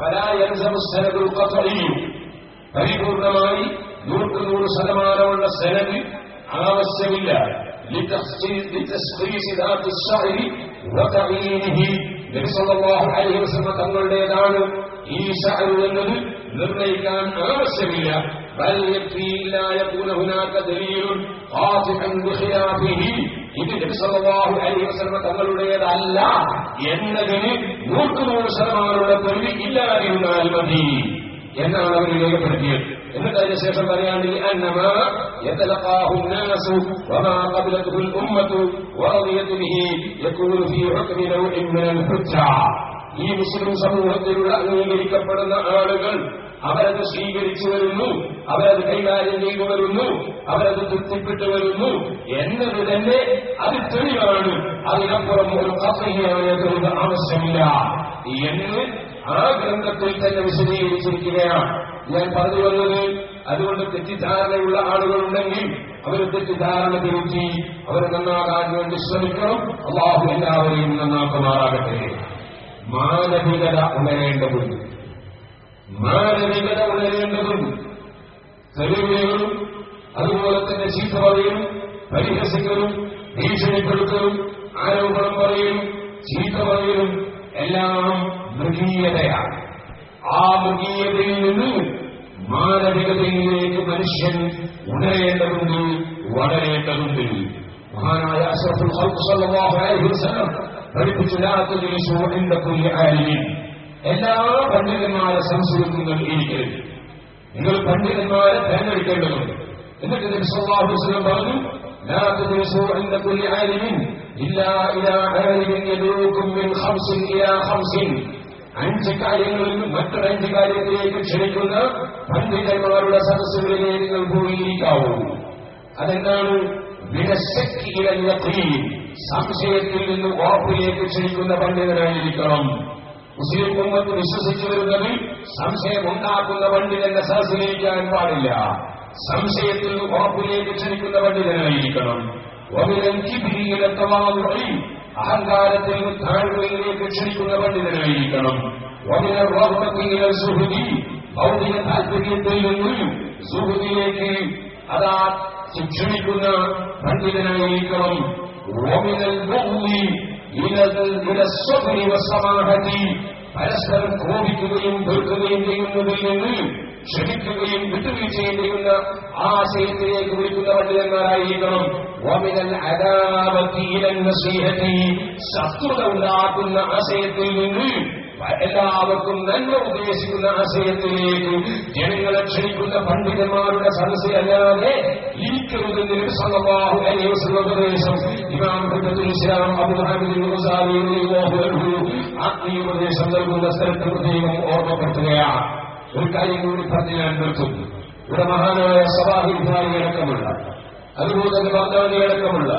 فلا يلزم السند القطعي പരിപൂർണമായി 100% സനദ് ആവശ്യമില്ല. നബി സല്ലല്ലാഹു അലൈഹി വസല്ലം തങ്ങളുടേതാണ് ഈ ശഅർ എന്നത് നിർണയിക്കാൻ ആവശ്യമില്ല. ബൽ യക്ഫി ലാ യകൂന ഹുനാക ദലീലുൻ ഖാതിഅൻ ബിഖിലാഫിഹി. ഇത് നബി സല്ലല്ലാഹു അലൈഹി വസല്ലം തങ്ങളുടേതല്ല എന്നതിന് 100% തെളിവ് ഇല്ലാതിരുന്നാൽ മതി എന്നാണ് അവർ രേഖപ്പെടുത്തിയത്. എന്നിട്ട് അതിനുശേഷം പറയാണ്ട് അന്നമാ യതലഖാഹു الناس وما قبلته الامه ورضيت به يكون في حكم نوع من الحجه. ഈ മുസ്ലിം സമൂഹത്തിലുള്ള അംഗീകരിക്കപ്പെടുന്ന ആളുകൾ അവരത് സ്വീകരിച്ചു വരുന്നു, അവരത് കൈകാര്യം ചെയ്തു വരുന്നു, അവരത് തൃപ്തിപ്പെട്ടു വരുന്നു എന്നത് തന്നെ അത് തെളിവാണ്. അതിനപ്പുറം ഒരു ഖത്ഈയായ തെളിവ് ആവശ്യമില്ല എന്ന് ആ ഗ്രന്ഥത്തിൽ തന്നെ വിശദീകരിച്ചിരിക്കുകയാണ്. ഞാൻ പറഞ്ഞു വന്നത്, അതുകൊണ്ട് തെറ്റിദ്ധാരണയുള്ള ആളുകളുണ്ടെങ്കിൽ അവർ തെറ്റിദ്ധാരണ തിരുത്തി അവർ നന്നാകാൻ വേണ്ടി ശ്രമിക്കണം. അല്ലാഹു എല്ലാവരെയും നന്നാക്കുമാറാകട്ടെ. മാനവികത ഉണരേണ്ടതുണ്ട്, മാനവികത ഉണരേണ്ടതുണ്ട്. തെളിവുകളും അതുപോലെ തന്നെ ചീത്ത പറയലും പരിഹസിക്കലും ഭീഷണിപ്പെടുത്തലും ആരോപണം പറയലും ചീത്ത പറയലും എല്ലാം മൃഗീയതയാണ്. ആ മൃഗീയതയിൽ നിന്ന് മാനവികതയിലേക്ക് മനുഷ്യൻ ഉണരേണ്ടതുണ്ട്, വളരേണ്ടതുണ്ട്. മഹാനായ അഷ്റഫുൽ ഖൽഖ് സല്ലല്ലാഹു അലൈഹി വസല്ലം പഠിപ്പിച്ചു, ലാ തജ്ലിസൂ ഇൻദ കുല്ലി ആലിമിൻ. എല്ലാ പണ്ഡിതന്മാരെ സംശയിക്കുന്നത് ഇരിക്കരുത്, നിങ്ങൾ പണ്ഡിതന്മാരെ തെരഞ്ഞെടുക്കേണ്ടതുണ്ട്. എന്നിട്ട് നബി സല്ലല്ലാഹു അലൈഹി വസല്ലം പറഞ്ഞു, ലാ തജ്ലിസൂ ഇൻദ കുല്ലി ആലിമിൻ ഇല്ലാ ഇലാ ആലിമിൻ യദൂകും മിൻ ഖംസിൻ ഇലാ ഖംസിൻ. 5 കാര്യങ്ങളിൽ മറ്റൊരു 5 കാര്യത്തിലേക്ക് ക്ഷണിക്കുന്ന പണ്ഡിതന്മാരുടെ സദസ്സുകളിലേ നിങ്ങൾ പോയിരിക്കാവൂ. അതെന്താണ്? വിനശക്കി ഇലൽ യഖീൻ, സംശയത്തിൽ നിന്ന് ഉറപ്പിലേക്ക് ക്ഷണിക്കുന്ന പണ്ഡിതനായിരിക്കണം. മുസ്ലിം ഉമ്മത്ത് വിശ്വസിച്ചു വരുന്നത് സംശയമുണ്ടാക്കുന്ന പണ്ഡിതന്റെ സദസ്സിലിരിക്കാൻ പാടില്ല. സംശയത്തിൽ നിന്ന് ഉറപ്പിലേക്ക് ക്ഷണിക്കുന്ന പണ്ഡിതനായിരിക്കണം. അഹങ്കാരത്തിൽ നിന്ന് താഴ്വയിലേക്ക് ക്ഷണിക്കുന്ന പണ്ഡിതനായിരിക്കണം. ഭൗതിക താല്പര്യത്തിൽ നിന്ന് സുഹൃത്തിലേക്ക് അതാ ക്ഷണിക്കുന്ന പണ്ഡിതനായിരിക്കണം. പരസ്പരം കോപിക്കുകയും വെറുക്കുകയും ചെയ്യുന്നതിൽ നിന്ന് ക്ഷമിക്കുകയും വിട്ടുവീഴ്ചയും ചെയ്യുന്ന ആശയത്തിലേക്ക് വിളിക്കുന്ന പണ്ഡിതന്മാരായിരിക്കണം. ശത്രുത ഉണ്ടാക്കുന്ന ആശയത്തിൽ നിന്ന് എല്ലാവർക്കും നന്മ ഉദ്ദേശിക്കുന്ന ആശയത്തിലേക്ക് ജനങ്ങളെ ക്ഷണിക്കുന്ന പണ്ഡിതന്മാരുടെ സദസ്സ് അല്ലാതെ ഇരിക്കരുതെന്ന് നബി സല്ലല്ലാഹു അലൈഹി വസല്ലം ഉപദേശം ഇമാം ഹിബ്ബത്തുൽ ഇസ്ലാം അബൂ ഹമീദ് അൽ-ഗസാലി റളിയല്ലാഹു അൻഹു ആത്മീയ ഉപദേശം നൽകുന്ന സ്ഥലത്ത് പ്രത്യേകം ഓർമ്മപ്പെടുത്തുകയാണ്. ഒരു കാര്യം കൂടി പറഞ്ഞ് ഞാൻ നിർത്തുന്നു. ഇവിടെ മഹാനായ സവാഹിൽ ഭായി അടക്കമുള്ള, അതുപോലെ തന്നെ ബഗ്ദാദി അടക്കമുള്ള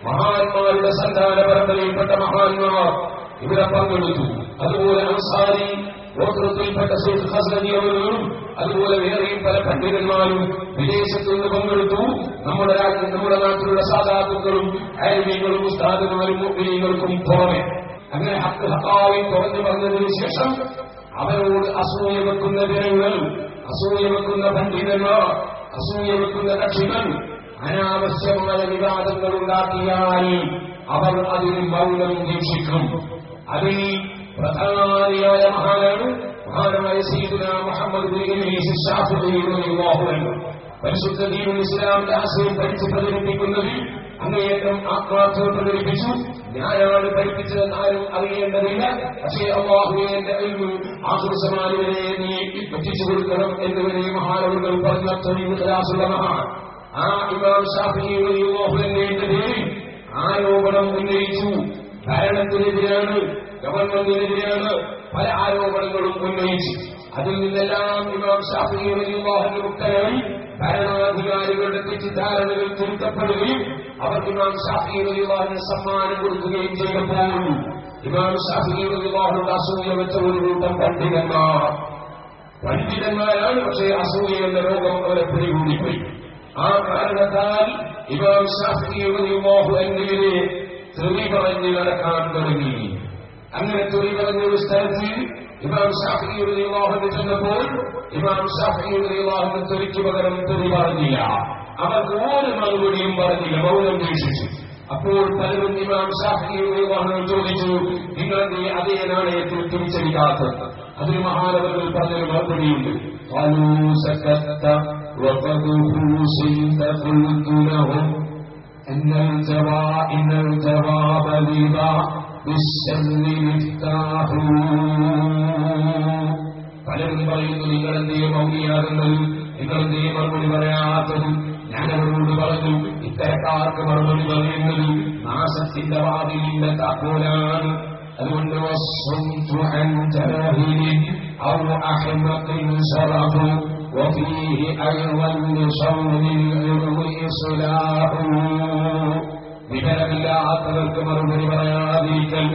മഹാന്മാരുടെ സന്താന പരമ്പരയിൽപ്പെട്ട മഹാന്മാർ ഇവിടെ പങ്കെടുത്തു. അതുപോലെ അൻസാരി ഗോത്രത്തിൽപ്പെട്ട ശൈഖ് ഖസ്റജി അവരും അതുപോലെ വേറെയും പല പണ്ഡിതന്മാരും വിദേശത്തു നിന്ന് പങ്കെടുത്തു. നമ്മുടെ നാട്ടിലുള്ള സാദാത്തുക്കളും ആലിമീങ്ങളും ഉസ്താദുമാരും മുഅ്മിനീങ്ങൾക്കും പുറമെ അങ്ങനെ ഹക്ക് ഹക്കായി തുറന്നു പറഞ്ഞതിനു ശേഷം അവരോട് അസൂയ വെക്കുന്ന ജനങ്ങൾ, അസൂയ വെക്കുന്ന പണ്ഡിതന്മാർ, അസൂയ വെക്കുന്ന കക്ഷികൾ അനാവശ്യമായ വിവാദങ്ങൾ ഉണ്ടാക്കിയാൽ അവർ അതിന് മൗനം ദീക്ഷിക്കും. അതിൽ പ്രധാനിയായ മഹാനായ സയ്യിദുനാ മുഹമ്മദ് ബിൻ ഇദ്രീസ് ശാഫിഈ റളിയല്ലാഹു അൻഹു പരിശുദ്ധ ദീനുൽ ഇസ്ലാമിന്റെ ആശയം പഠിച്ച് പ്രചരിപ്പിക്കുന്നതിൽ അങ്ങേയറ്റം ആത്മാർത്ഥത പ്രകടിപ്പിച്ചു. ഞാനാണ് പഠിപ്പിച്ചതെന്ന് ആരും അറിയേണ്ടതില്ല, പക്ഷേ അല്ലാഹുവിന്റെ ഇൽമു ആഖിർ സമാനി വരെ നീ എത്തിച്ചു കൊടുക്കണം എന്നിവരെ മഹാനവറുകൾ പറഞ്ഞ തെളിവ് ഖലാസുള്ള മഹാൻ. ആ ഇമാം ശാഫിഈ റളിയല്ലാഹു അൻഹുവിന്റെ പേരിൽ ആരോപണം ഉന്നയിച്ചു. ഭരണത്തിനെതിരാണ്, ഗവൺമെന്റിനെതിരാണ് പല ആരോപണങ്ങളും ഉന്നയിച്ചു. അതിൽ നിന്നെല്ലാം ഇമാം ശാഫിഈ റളിയല്ലാഹു അൻഹു മുക്തനായി ഭരണാധികാരികളുടെ തെറ്റിദ്ധാരണകൾ തിരുത്തപ്പെടുകയും അവർക്ക് ഇമാം ശാഫിഈ റളിയല്ലാഹു അൻഹു സമ്മാനം കൊടുക്കുകയും ചെയ്തപ്പോൾ ഇമാം ശാഫിഈ റളിയല്ലാഹു അൻഹു അസൂയ വെച്ച ഒരു കൂട്ടം പണ്ഡിതന്മാരാണ്. പക്ഷേ അസൂയ എന്ന രോഗം അവരെ പിടികൂടിപ്പോയി. ആ കാരണത്താൽ ഇമാം ശാഫിഈ റളിയല്ലാഹു അൻഹുവിനെ തെറി പറഞ്ഞു നടക്കാൻ തുടങ്ങി. അങ്ങനെ തെറി പറഞ്ഞൊരു സ്ഥലത്ത് ഇമാം ശാഫിഈ റളിയല്ലാഹു അൻഹു ചെന്നപ്പോൾ ഇമാം ശാഫിഈ റളിയല്ലാഹു അൻഹു തെറിക്ക് പകരം തെറി പറഞ്ഞില്ല. അവർക്ക് ഒരു മറുപടിയും പറഞ്ഞില്ല, മൗനം വീക്ഷിച്ചു. അപ്പോൾ പലരും ഇമാം ശാഫിഈ റളിയല്ലാഹു അൻഹു ചോദിച്ചു, നിങ്ങളെന്തേ അതേ നാണയത്തിൽ തിരിച്ചടിക്കാത്തത്? അതിന് മഹാനവറുകൾ പറഞ്ഞൊരു മറുപടിയുണ്ട്. وقد حوصلت قلت لهم إن الجواب لذا بالشر مفتاح. പലരും പറയുന്നു, നിങ്ങളെന്തേ മൗനിയാകുന്നത്, നിങ്ങളെന്തേ മറുപടി പറയാത്തത്? ഞാനവരോട് പറഞ്ഞു, ഇത്തരക്കാർക്ക് മറുപടി പറയുന്നത് നാശത്തിന്റെ വാതിലിന്റെ താക്കോലാണ്. അതുകൊണ്ട് وفيه أيضا لصون العرض إصلاح. വിവരമില്ലാത്തവർക്ക് മറുപടി പറയാതിരിക്കൽ,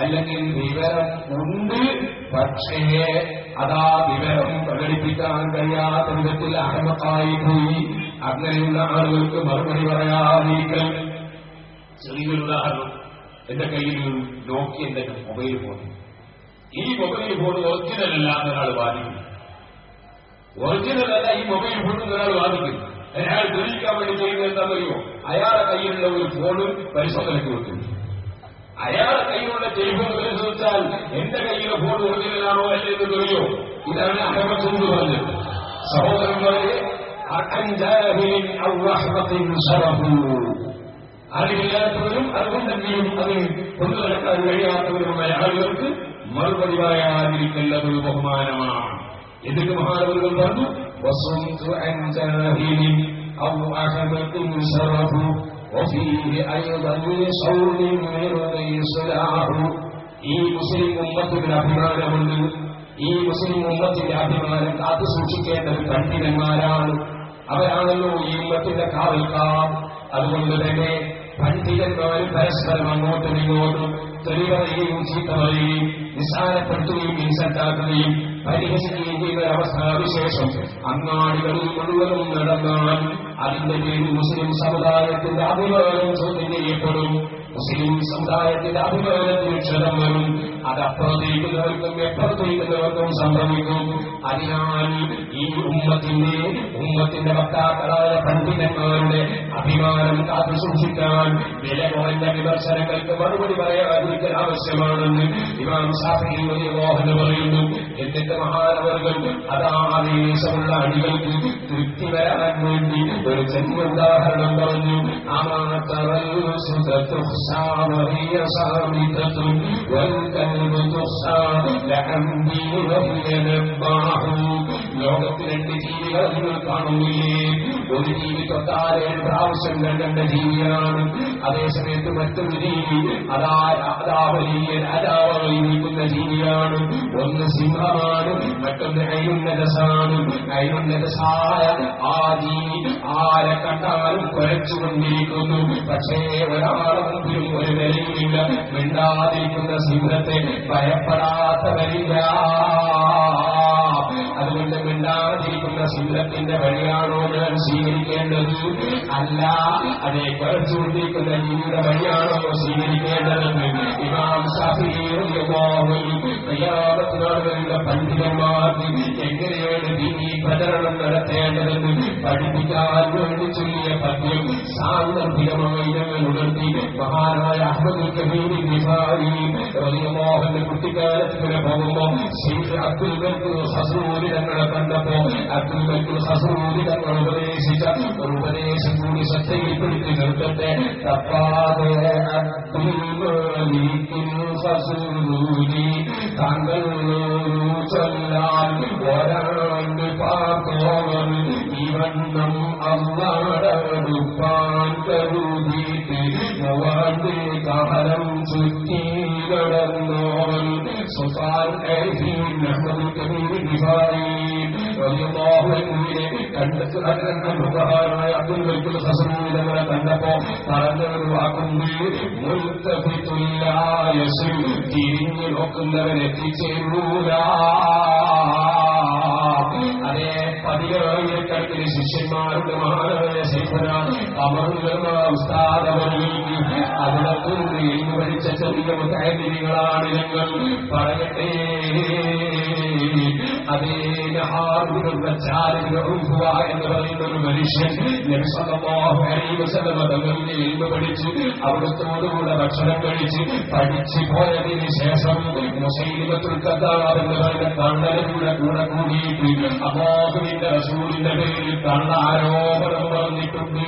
അല്ലെങ്കിൽ വിവരം ഉണ്ട് പക്ഷേ അതാ വിവരം പ്രകടിപ്പിക്കാൻ കഴിയാത്ത വിധത്തിൽ അഹ്മഖായി പോയി, അങ്ങനെയുള്ള ആളുകൾക്ക് മറുപടി പറയാതിരിക്കൽ. ചെറിയൊരു ഉദാഹരണം, എന്റെ കയ്യിൽ നോക്കിയന്റെ മൊബൈൽ ഫോൺ. ഈ മൊബൈൽ ഫോൺ ഒറിജിനൽ അല്ല എന്നൊരാൾ വാദിക്കും. ഒറിജിനൽ അല്ല ഈ മൊബൈൽ ഫോൺ എന്നൊരാൾ വാദിക്കും. അയാൾ തെളിയിക്കാൻ വേണ്ടി ചെയ്യുന്നത് എന്താണെന്നറിയോ? അയാളുടെ കയ്യിലുള്ള ഒരു ഫോണ് പരിശോധനയ്ക്ക് വെക്കും. അയാളുടെ കയ്യിലുള്ള ടെലിഫോൺ പരിശോധിച്ചാൽ എന്റെ കയ്യിലെ ഫോൺ ഒറിജിനലാണോ അല്ലെന്ന് തെളിയോ? ഇതാണ് അഹമ്മദ് എന്ന് പറഞ്ഞത്. സഹോദരന്മാരെ, അറിവില്ലാത്തവരും അതുകൊണ്ടെങ്കിലും അത് കൊണ്ടുനടക്കാൻ കഴിയാത്തവരുമായ ആളുകൾക്ക് മറുപടി പറയാതിരിക്കുന്നത് ഒരു ബഹുമാനമാണ്. എന്നിട്ട് മഹാനവറുകൾ പറഞ്ഞു, ഈ മുസ്ലിം ഉമ്മത്തിന്റെ അഭിമാനമുണ്ട്. ഈ മുസ്ലിം ഉമ്മത്തിന്റെ അഭിമാനം കാത്തു സൂക്ഷിക്കേണ്ടത് പണ്ഡിതന്മാരാണ്. അവരാണല്ലോ ഈ ഉമ്മത്തിന്റെ കാവൽക്കാർ. അതുകൊണ്ട് തന്നെ പണ്ഡിതന്മാരും പരസ്പരം അങ്ങോട്ടും ഇങ്ങോട്ടും തെളിവറിയുകയും ചീത്ത പറയുകയും നിസ്സാരപ്പെടുത്തുകയും ഇൻസൾട്ടാക്കുകയും പരിഹസിക്കുകയും ചെയ്യുന്ന അവസ്ഥാവിശേഷം അങ്ങാടികളിൽ മുഴുവനും നടന്നാൽ അതിന്റെ പേരിൽ മുസ്ലിം സമുദായത്തിന്റെ അഭിമാനം ചോദ്യം ചെയ്യപ്പെടും. മുസ്ലിം സമുദായത്തിന്റെ അഭിമാനത്തിന് ക്ഷതം വരും. അത് അപ്പുറത്തേക്കുന്നവർക്കും എപ്പുറത്തേക്കുന്നവർക്കും സംഭവിക്കും. അതിനാൽ ഈ ഉമ്മത്തിന്റെ വക്താക്കളായ പണ്ഡിതന്മാരുടെ അഭിമാനം കാത്തു സൂക്ഷിക്കാൻ വില കുറഞ്ഞ വിമർശനങ്ങൾക്ക് മറുപടി പറയാതിരിക്കൽ ആവശ്യമാണെന്ന് ഇമാം ശാഫിഈ റളിയല്ലാഹു അൻഹു പറയുന്നു. എന്നിട്ട് മഹാനവറുകൾ അതാദേശമുള്ള അടികൾക്ക് തൃപ്തി വരാൻ വേണ്ടി ഒരു ചെറിയ ഉദാഹരണം പറഞ്ഞു. ലോകത്തിൽ 2 ജീവികൾ നിങ്ങൾ കാണുന്നില്ലേ? ഒരു ജീവി തൊട്ടാൽ 7 പ്രാവശ്യം കണ്ട ജീവിയാണ്. അതേസമയത്ത് മറ്റൊരു ജീവി വലിയ രാജാവായി നിൽക്കുന്ന ജീവിയാണ്. ഒന്ന് സിംഹമാണ്, മറ്റൊന്ന് ഐനുന്നതസാണ്. ഐനുന്നതസായ ആ ജീവി ആരെ കണ്ടാലും കുരച്ചുകൊണ്ടിരിക്കുന്നു. പക്ഷേ ഒരാളെ മുമ്പിലും ഒരു വിലയുമില്ല. മിണ്ടാതിരിക്കുന്ന സിംഹത്തെ ഭയപ്പെടാത്തവരില്ല. അതുകൊണ്ട് മിണ്ടാതിരിക്കുന്ന സിംഹത്തിന്റെ വഴിയാണോ ഞാൻ സ്വീകരിക്കേണ്ടത്? അല്ല, അതേ കുരച്ചുകൊണ്ടിരിക്കുന്ന ജീവിയുടെ വഴിയാണോ സ്വീകരിക്കേണ്ടതെന്ന് ഇമാം ശാഫിഈ റളിയല്ലാഹു അൻഹു ഖിയാമത്തിനാളുകളുടെ പണ്ഡിതന്മാർക്ക് എങ്ങനെയാണ് ദീനീ പ്രചരണം നടത്തേണ്ടതെന്ന് പഠിപ്പിക്കാൻ വേണ്ടി ചൊല്ലിയ പദ്യം സാന്ദർഭികമായി ഞങ്ങൾ ഉണർത്തി. മഹാനായ അഹ്മദുൽ കബീർ റിഫാഈ റളിയല്ലാഹു അൻഹു കുട്ടിക്കാലത്തിന് പോകുമ്പോൾ ശൈഖ് അബ്ദുൽ മലിക് ഹസൂരി തങ്ങളെ കണ്ടപ്പോ അബ്ദുൽ മലിക് ഹസൂരി തങ്ങൾ ഉപദേശിച്ച ഒരു ഉപദേശം കൂടി ശ്രദ്ധയിൽപ്പെടുത്തി നിർത്തട്ടെ. തപ്പാതെ അബ്ദുൽ മലിക് ഹസൂരി താങ്കൾ ചൊല്ലാൻ ഒരാണ്ട് പാർത്തോവർ ഇവണ്ണം അള്ളാടടുപ്പാൻ കരുതിയിട്ട് മൂവാണ്ട് കാലം ചുറ്റി നടന്നോവൻ സുൽത്താൻ അഹ്മദുൽ കബീർ റിഫാഈ റളിയല്ലാഹു അൻഹുവിനെ കണ്ടെത്തു മഹാനായ അബ്ദുൽ മലിക് ഹസൂരി തങ്ങളെ കണ്ടപ്പോ പറഞ്ഞൊരു വാക്കുണ്ട്, തിരിഞ്ഞു നോക്കുന്നവൻ എത്തിച്ചേരൂല. അതേ ശിഷ്യന്മാരുടെ മഹാനായ ശൈഖുനാണ് ഉസ്താദവർക്ക് അതിനകത്ത് ഇന്ന് പഠിച്ച ചെറിയ മുതഅല്ലിമീങ്ങളാണ് ഞങ്ങൾ. പറയട്ടെ, അതേ എന്ന് പറയുന്ന ഒരു മനുഷ്യൻ നബി സല്ലല്ലാഹു അലൈഹി വസല്ലം തങ്ങളുടെ ഇൽമു പഠിച്ച് അവിടുത്തോടുകൂടെ ഭക്ഷണം കഴിച്ച് പഠിച്ചു പോയതിന് ശേഷം മുസൈലിമത്തുൽ കദ്ദാബ് എന്ന് പറയുന്ന കള്ളരുടെ കൂടെ കൂടിയിട്ട് അല്ലാഹുവിന്റെ റസൂലിന്റെ പേരിൽ കള്ള ആരോപണം പറഞ്ഞിട്ടുണ്ട്.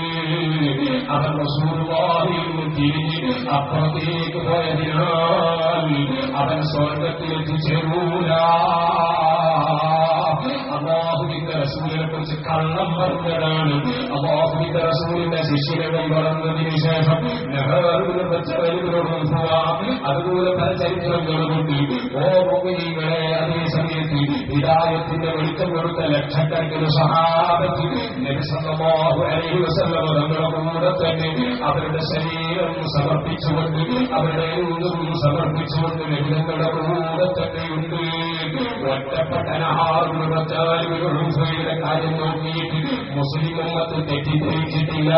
അവൻ റസൂലുള്ളാഹിയിൽ നിന്ന് തിരിഞ്ഞ് അപ്പുറത്തേക്ക് പോയതിനാൽ അവൻ സ്വർഗത്തിലെത്തിച്ചേരൂല. അല്ലാഹുവിന്റെ റസൂലിനെ കുറിച്ച് കള്ളം പറഞ്ഞതാണ്. അല്ലാഹുവിന്റെ റസൂലിന്റെ ശിഷ്യകൾ പറഞ്ഞതിന് ശേഷം അതുപോലെ പല ചരിത്രങ്ങളുമുണ്ട്. ഓ മുഅ്മിനീങ്ങളെ, അതേ സമയത്ത് ഹിദായത്തിന്റെ വെളിച്ചം കൊടുത്ത ലക്ഷക്കണക്കിന് സഹാബത്ത് നബി സല്ലല്ലാഹു അലൈഹി വസല്ലം തങ്ങളുടെ കൂടെ തന്നെ അവരുടെ ശരീരം സമർപ്പിച്ചുകൊണ്ട് അവരുടെ എന്തും സമർപ്പിച്ചുകൊണ്ട് നബിയുടെ കൂടെ തന്നെയുണ്ട്. ഒറ്റപ്പെട്ട നഹാറുകളുടെ കാര്യം നോക്കിയിട്ട് മുസ്ലിം ഉമ്മത്ത് തെറ്റിദ്ധരിച്ചിട്ടില്ല.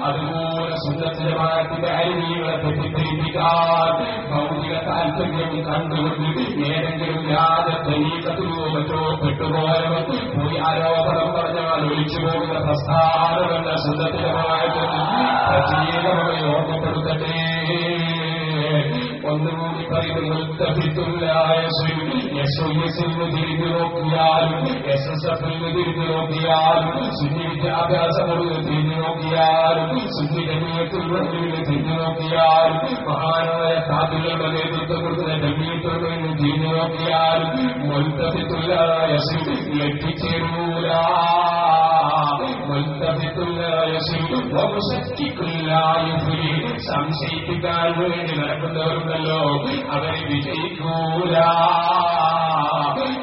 അതുപോലെ സുന്നത്ത് ജമാഅത്തിന്റെ അരികളെ തെറ്റിദ്ധരിപ്പിക്കാൻ ഭൗതിക താല്പര്യം കണ്ടുകൊണ്ട് ഏതെങ്കിലും വ്യാജ തരീഖത്തിലോ മറ്റോ പെട്ടുപോയവർ പോയി ആരോപണം പറഞ്ഞാൽ ഒഴിച്ചു പോകുന്ന പ്രസ്ഥാനമെന്ന സുന്നത്ത് ജമാഅത്തിന് പ്രത്യേകമായി ഓർമ്മപ്പെടുത്തട്ടെ. ഒന്നുകൂടി പറയുന്നത് തിരിഞ്ഞു നോക്കിയാലും SSF തിരിഞ്ഞു നോക്കിയാലും സുന്നി വിദ്യാഭ്യാസമുള്ള തിരിഞ്ഞു നോക്കിയാലും സുന്നി ജമീയത്തുള്ള തിരിഞ്ഞു നോക്കിയാലും മഹാനായ സാധുക്കളുടെ നേതൃത്വം കൊടുക്കുന്ന ജമീയത്തുകളിൽ നിന്ന് തിരിഞ്ഞു നോക്കിയാലും മുൽത്തഫിത്തുല്ലായ എത്തിച്ചേരൂല. സംശയിപ്പിക്കാൻ വേണ്ടി നടക്കുന്നവരുണ്ടല്ലോ, അവരെ വിജയിക്കൂല.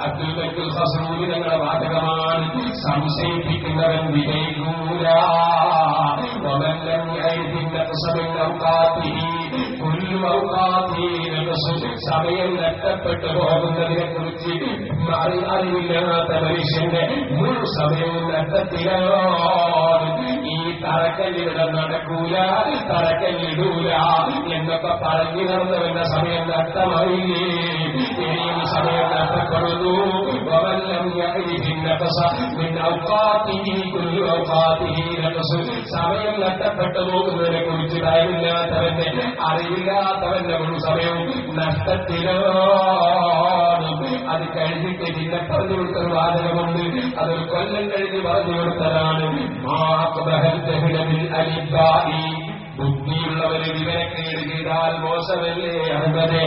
അബ്ദുൽ ബക്കർ ഖസ്റൂരി ഞങ്ങളുടെ വാചകമാണ്, സംശയിപ്പിക്കുന്നവൻ വിജയിക്കൂല. സമയം നഷ്ടപ്പെട്ടു പോകുന്നതിനെ കുറിച്ച് അറിവില്ലാത്ത മനുഷ്യന്റെ മുഴു സമയവും നഷ്ടത്തിലാണ്. ഈ തറക്കല്ലിവിടെ നടക്കൂല, തറക്കല്ലിടൂല എന്നൊക്കെ പറഞ്ഞു നടന്നവന്റെ സമയം നഷ്ടമായില്ലേ? ഇനിയും സമയം നഷ്ടപ്പെടുന്നു. സമയം നഷ്ടപ്പെട്ടു പോകുന്നതിനെ കുറിച്ച് അറിവില്ലാത്തവന്റെ അറിവില്ലാത്തവന്റെ മുഴു സമയവും നഷ്ടത്തിലാണ്. അത് കഴിഞ്ഞിട്ട് പിന്നെ പറഞ്ഞു കൊടുത്തൊരു വാചകമുണ്ട്, അതൊരു കൊല്ലം കഴിഞ്ഞ് പറഞ്ഞു കൊടുത്തതാണ്. ബുദ്ധിയുള്ളവര് വിവരക്കേട് ചെയ്താൽ മോശമല്ലേ അഹമ്മദേ?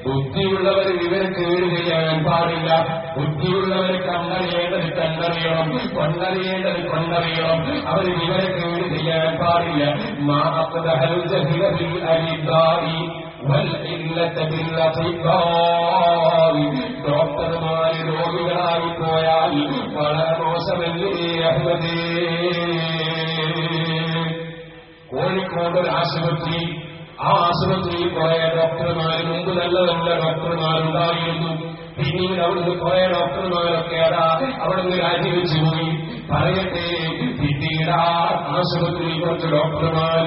ബുദ്ധിയുള്ളവര് വിവരക്കേട് ചെയ്യാൻ പാടില്ല. ബുദ്ധിയുള്ളവര് കണ്ടറിയേണ്ടത് കണ്ടറിയണം, കൊണ്ടറിയേണ്ടത് കൊണ്ടറിയണം. അവര് വിവരക്കേട് ചെയ്യാൻ പാടില്ല. ഡോക്ടർമാര് രോഗികളായി പോയാൽ വളരെ മോശമല്ലേ അഹമ്മദേ? കോഴിക്കോട് ഒരു ആശുപത്രി, ആ ആശുപത്രിയിൽ കുറെ ഡോക്ടർമാർ, മുമ്പ് നല്ല നല്ല ഡോക്ടർമാരുണ്ടായിരുന്നു. പിന്നീട് അവിടുന്ന് കുറെ ഡോക്ടർമാരൊക്കെ അവിടുന്ന് രാജിവെച്ചു പോയി. പറയട്ടെ, പിന്നീട് ആ ആശുപത്രിയിൽ കുറച്ച് ഡോക്ടർമാർ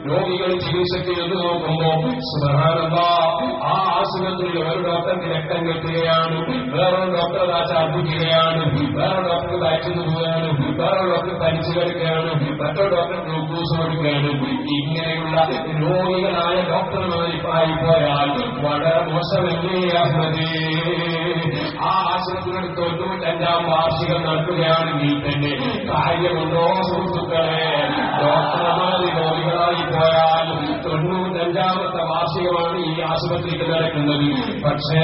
രോഗികൾ ചികിത്സയ്ക്ക് എന്ന് നോക്കുമ്പോ സുബ്ഹാനല്ലാഹ്, ആ ആശുപത്രിയിൽ ഒരു ഡോക്ടർക്ക് രക്തം കെട്ടുകയാണ്, വേറൊരു ഡോക്ടർ ഛർദ്ദിക്കുകയാണ്, വേറെ ഡോക്ടർ വയറ്റുന്നു പോവുകയാണ്, വേറെ ഡോക്ടർ തനിച്ചു കിടക്കുകയാണ്, മറ്റൊരു ഡോക്ടർ ഗ്ലൂക്കോസ് കൊടുക്കുകയാണ്. ഇങ്ങനെയുള്ള രോഗികളായ ഡോക്ടർമാരിപ്പായി പോയാൽ വളരെ മോശമല്ലേ അഹമ്മദേ? ആ ആശുപത്രിയുടെ 95ാം വാർഷികം നടക്കുകയാണെങ്കിൽ തന്നെ കാര്യമുണ്ടോ സുഹൃത്തുക്കളെ? ഡോക്ടർമാര് രോഗികളായി പോയാൽ 95ാമത്തെ വാർഷികമാണ് ഈ ആശുപത്രിക്ക് നടക്കുന്നത്. പക്ഷേ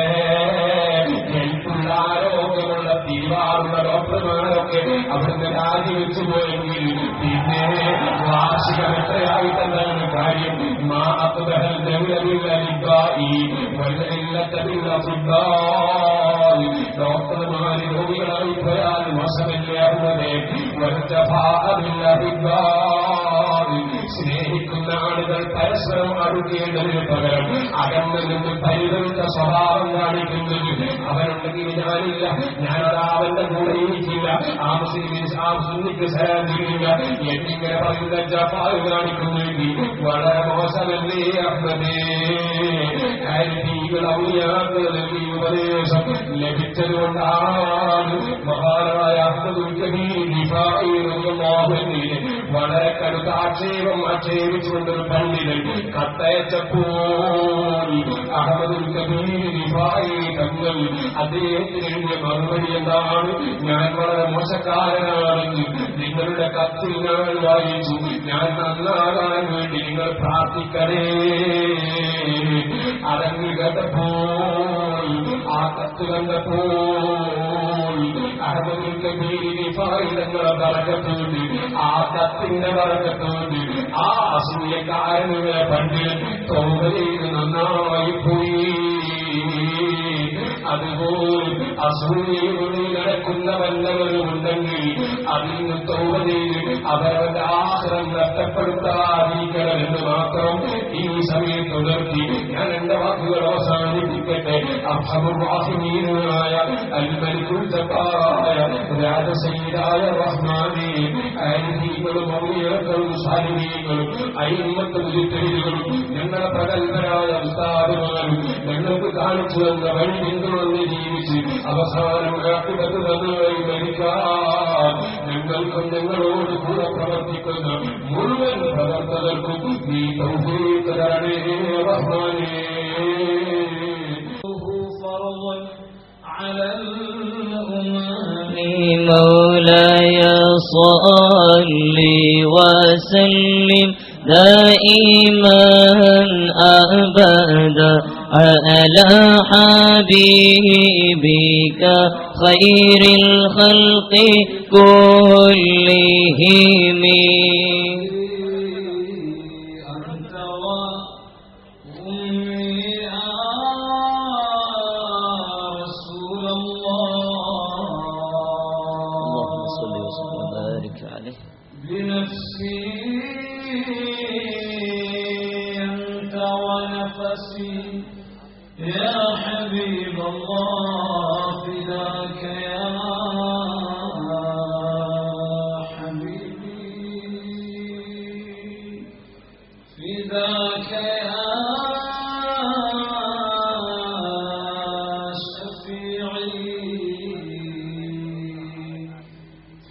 എനിക്കുള്ള ആരോഗ്യമുള്ള തീവാറുള്ള ഡോക്ടർമാരൊക്കെ അവിടുന്ന് രാജിവെച്ചു പോയെങ്കിൽ പിന്നെ വാർഷികം എത്രയായിട്ടെന്താണ് കാര്യം? ഡോക്ടർമാര് രോഗികളായി പോയാൽ മോശമല്ലാതെ സ്നേഹിക്കുന്ന ആളുകൾ പരസ്പരം അടുക്കേണ്ടതിന് പകരം അകന്നു നിന്ന് പരിവൃത്ത സ്വഭാവം കാണിക്കുന്നത്. അവനുണ്ടെങ്കിൽ ഞാനില്ല, ഞാനതാ അവന്റെ കൂടെ ഇരിക്കില്ല, ആ സുന്നിക്ക് സലാം ചെയ്യില്ല എന്നിങ്ങനെ പറയുന്ന ജപ്പാൽ കാണിക്കുന്നെങ്കിൽ വളരെ മോശമല്ലേ അഹ്മദേ? ഔലിയാക്കളുടെ ഉപദേശം ലഭിച്ചതുകൊണ്ടാണ് മഹാനായ അഹ്മദുൽ കബീർ റിഫാഈ റളിയല്ലാഹു അൻഹു വളരെ കടുത്ത ആക്ഷേപിച്ചുകൊണ്ടൊരു പണ്ഡിതൻ കത്തയച്ചപ്പോൾ അഹ്മദുൽ കബീർ റിഫാഈ തങ്ങൾ അദ്ദേഹത്തിന് എഴുതിയ മറുപടി എന്താണ്? ഞാൻ വളരെ മോശക്കാരനാണെങ്കിൽ നിങ്ങളുടെ കത്തിൽ ഞാൻ വായിച്ചു, ഞാൻ നന്നാകാൻ വേണ്ടി നിങ്ങൾ പ്രാർത്ഥിക്കണേ. അതങ്ങ് കേട്ടപ്പോൾ, ആ കത്ത് കണ്ടപ്പോൾ അഹ്മദുൽ കബീർ റിഫാഈ തങ്ങളെ ബറക്കത്തുണ്ട്, ആ കത്തിന്റെ ബറക്കത്തുണ്ട്. ആ അസൂയക്കാരനുള്ള പണ്ഡിതൻ തൗബ ചെയ്ത് നന്നായി പോയി. അതുപോലെ അസൂയയുള്ളിൽ നടക്കുന്ന വല്ലവരുമുണ്ടെങ്കിൽ അതിൽ നിന്ന് തൗബ ചെയ്ത് അവരുടെ ആഖിറം നഷ്ടപ്പെടുത്താതിരിക്കണമെന്ന് മാത്രം ഈ സമയത്ത് ഉണർത്തി ഞാൻ എന്റെ വാക്കുകൾ അവസാനിപ്പിക്കട്ടെ. അർഹമുർ റഹീമീനായ അൽ മലിക്കുൽ ജബ്ബാറായ രാജസയ്യിദായ റഹ്മാനേ, ആലിമീങ്ങളും ഔലിയാക്കളും സാലിഹീങ്ങളും അയിമ്മത്തുൽ മുജ്തഹിദുകളും ഞങ്ങളുടെ പ്രഗൽഭരായ ഉസ്താദുമാരും ഞങ്ങൾക്ക് കാണിച്ചു തന്ന വഴി പിന്തുടർന്ന് ജീവിച്ച് അവസാനം ആഖിറത്ത് നന്നായി മരിക്കാൻ ഞങ്ങൾക്കും ഞങ്ങളോട് കൂടെ പ്രവർത്തിക്കുന്ന മുഴുവൻ പ്രവർത്തകർക്കും നീ തൗഫീഖ് തരണേ റഹ്മാനേ. مولاي صل وسلم دائما أبدا على حبيبك خير الخلق كلهم. يا حبيب الله فداك يا حبيبي، فداك يا شفيعي،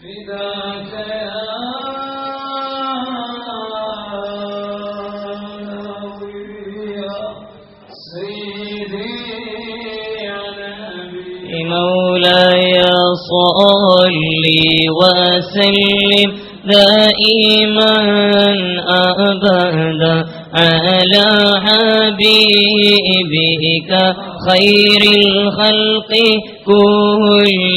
فداك يا مولاي صل وسلم دائما أبدا على حبيبك خير الخلق كلهم.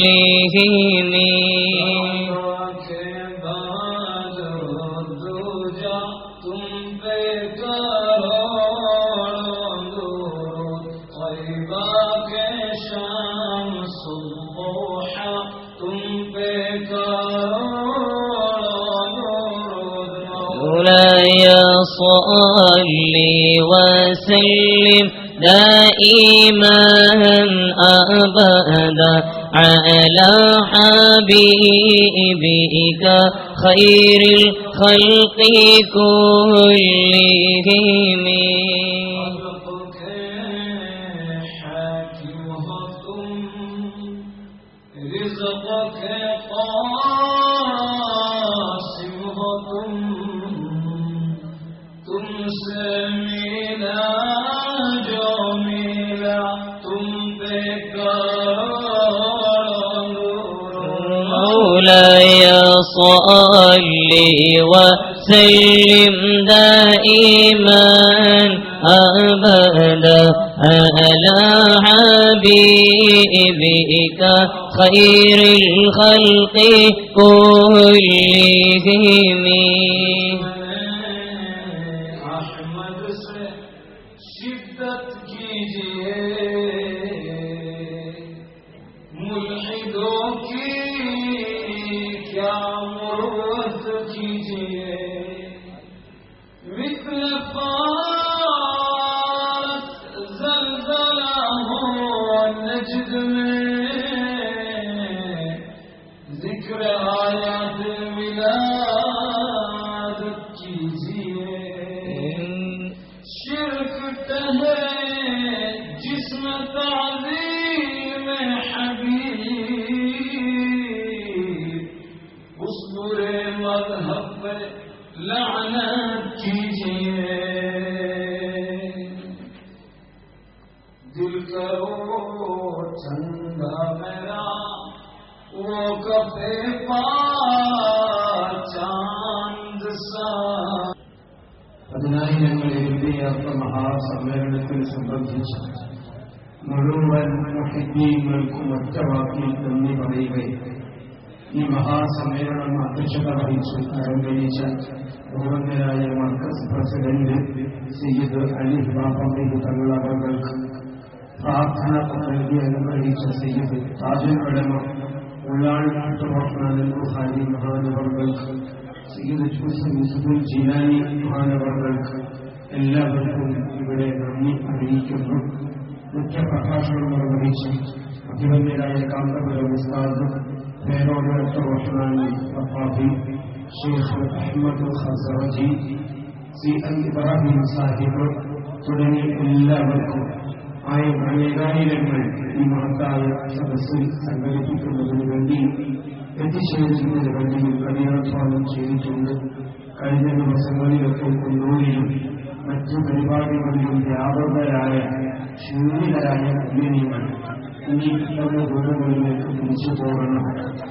مولاي صل وسلم دائما أبدا على حبيبك خير الخلق كلهم. مولاي صل وسلم دائما أبدا على حبيبك خير الخلق كلهم. मजहब पे लानत कीजिए। दिल करो चंदा मेरा वो कफे पा चांद सा। പതിനായിരങ്ങളെ വിദ്യാർത്ഥ മഹാസമ്മേളനത്തിൽ സംബന്ധിച്ച് മുഴുവൻ മുഹിദ്ദീങ്ങൾക്കും ഒറ്റവാക്കിൽ നന്ദി പറയുകയും ഈ മഹാസമ്മേളനം അധ്യക്ഷത വഹിച്ചു അലങ്കരിച്ച ബഹുമാന്യരായ മർക്കസ് പ്രസിഡന്റ് സയ്യിദ് അലി ബാപ്പള്ളി തങ്ങളവർക്ക് പ്രാർത്ഥന നൽകി അനുഗ്രഹിച്ച സയ്യിദ് താജുൽ ഉലമ ഉള്ളാൾ റഹ്മാൻ ബുഖാരി മഹാനവർക്ക് സയ്യിദ് യൂസുഫുൽ ജിലാനി മഹാനവർക്ക് എല്ലാവർക്കും ഇവിടെ നന്ദി അറിയിക്കുന്നു. മുഖ്യപ്രഭാഷണം നിർവഹിച്ച് അഭിമന്യരായ കാന്തപുരം ഉസ്താദ് പേരോട് റഹ്മാൻ വഖാഫി ഷെയ്ഖ് അഹ്മദ് ഖസറജി സി എം ഇബ്രാഹിം സാഹിബ് തുടങ്ങി എല്ലാവർക്കും അനേകായിരങ്ങൾ ഈ മഹത്തായ സദസ്സിൽ സംഘടിപ്പിക്കുന്നതിന് വേണ്ടി എത്തിച്ചേരുന്നതിന് വേണ്ടി കഠിനാധ്വാനം ചെയ്തിട്ടുണ്ട്. കഴിഞ്ഞ ദിവസങ്ങളിലൊക്കെ കൊണ്ടൂരിലും മറ്റു പരിപാടികളിലും വ്യാപകരായ ശൂന്യരായ ഉദ്യമങ്ങൾ ഇനി കിട്ടുന്ന ദൂരങ്ങളിലേക്ക് തിരിച്ചു പോകണം.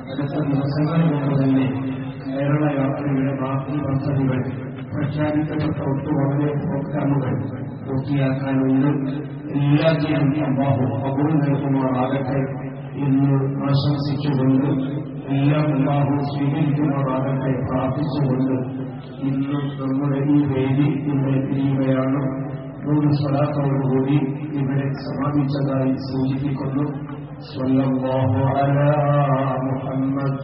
അടുത്ത ദിവസങ്ങളിൽ കൊണ്ട് തന്നെ കേരള യാത്രയുടെ ബാക്കി പദ്ധതികൾ പ്രഖ്യാപിക്കപ്പെട്ട ഒട്ടുവളരെ പ്രോഗ്രാമുകൾ പൂർത്തിയാക്കാനുണ്ട്. എല്ലാത്തിനും അല്ലാഹു ഖബൂൽ നൽകുമാറാകട്ടെ എന്ന് ആശംസിച്ചുകൊണ്ട് എല്ലാം അല്ലാഹു സ്വീകരിക്കുമാറാകട്ടെ പ്രാർത്ഥിച്ചുകൊണ്ട് ഇന്ന് നമ്മുടെ ഈ വേദി ഇവിടെ തിരിയുകയാണ്. 3 സ്വലാത്തോടുകൂടി ഇവിടെ സമാപിച്ചതായി സൂചിപ്പിക്കുന്നു. സ്വല്ലല്ലാഹു അലാ മുഹമ്മദ്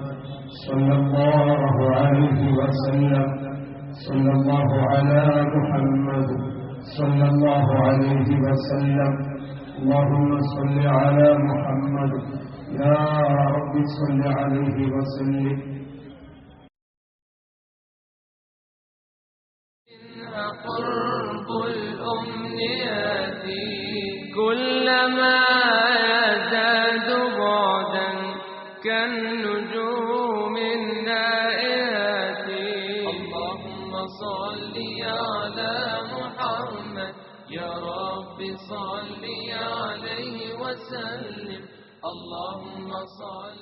സ്വല്ലല്ലാഹു അലൈഹി വസല്ലം സ്വല്ലല്ലാഹു അലാ മുഹമ്മദ് സ്വല്ലല്ലാഹു അലൈഹി വസല്ലം. اللهم صل على محمد يا رب صل عليه وسلم. قرب الأمنيات كلما يزداد بعدا كالنجوم النائرات. اللهم صل على محمد يا رب صل عليه وسلم. اللهم صل